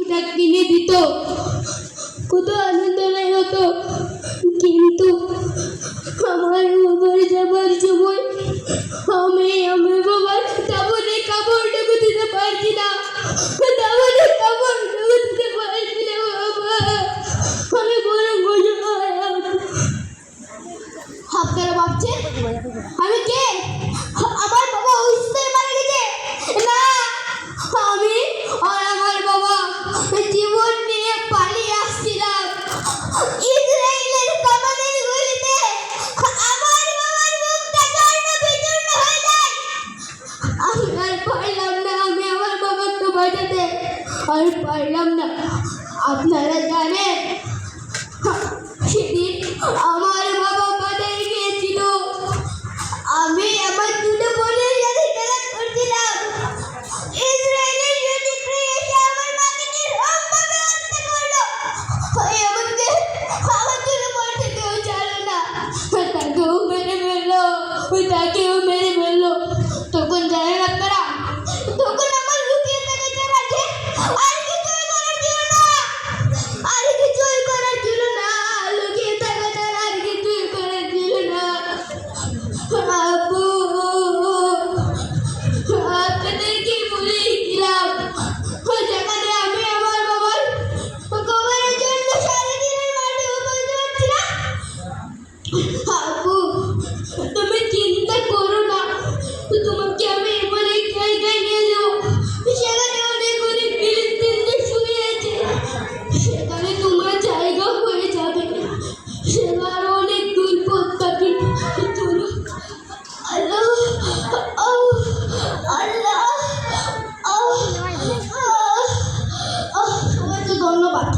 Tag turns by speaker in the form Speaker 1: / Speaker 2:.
Speaker 1: ঠিকঠাক কিনে দিত, কত আনন্দ হতো। কিন্তু আমার বাবার যাবার সময় আমি আমার বাবার তেমন কাপড়টুকু দিতে পারছি না, তেমন কাপড়টুকু দিতে পারছি না বাবা। আমি বড় আপনারা ভাবছেন আমি কে? আমার বাবা অসুস্থতায় মারা গেছে? না, আমি আর আমার বাবা জীবন নিয়ে পালিয়ে আসছিলাম ইসরায়েলের কামানের গুলিতে। আমার বাবার মুখটা চূর্ণ বিচূর্ণ হয়ে যায়। আমি আর পারলাম না, আমি আমার বাবাকে বাঁচাতে আর পারলাম না। আপনারা জানেন সেদিন আমার বাবা বাজারে গিয়েছিল, আমি আমার দুটো বোনের সাথে খেলা করছিলাম। ইসরায়েলের সৈনিকরা এসে আমার মাকে নির্মমভাবে হত্যা করলো। আমার দুটো বোনকে কেউ ছাড়লো না, তাকেও মেরে ফেললো। তখন জানেন আপনারা, তখন আমার লুকিয়ে থাকা ছাড়া আর কিছুই করার ছিল না, আর কিছুই করার ছিল না, লুকিয়ে থাকা ছাড়া আর কিছুই করার ছিল না। আব্বু, আপনাদেরকে বলেছিলাম যেখানে আমি আমার বাবার কবরের জন্য সারাদিনের মাঠে উপরে যাচ্ছিলাম। আব্বু, তুমি চিন্তা করো না, তোমাকে আমি এমন এক জায়গায় নিয়ে যাবো, সেখানে অনেক অনেক ফিলিস্তিনদের শুয়ে আছে, সেখানে তোমার জায়গা হয়ে যাবে। সেখানে অনেক দূর পথ বাকি। চলো। আল্লাহ, আল্লাহ, সবাইকে ধন্যবাদ।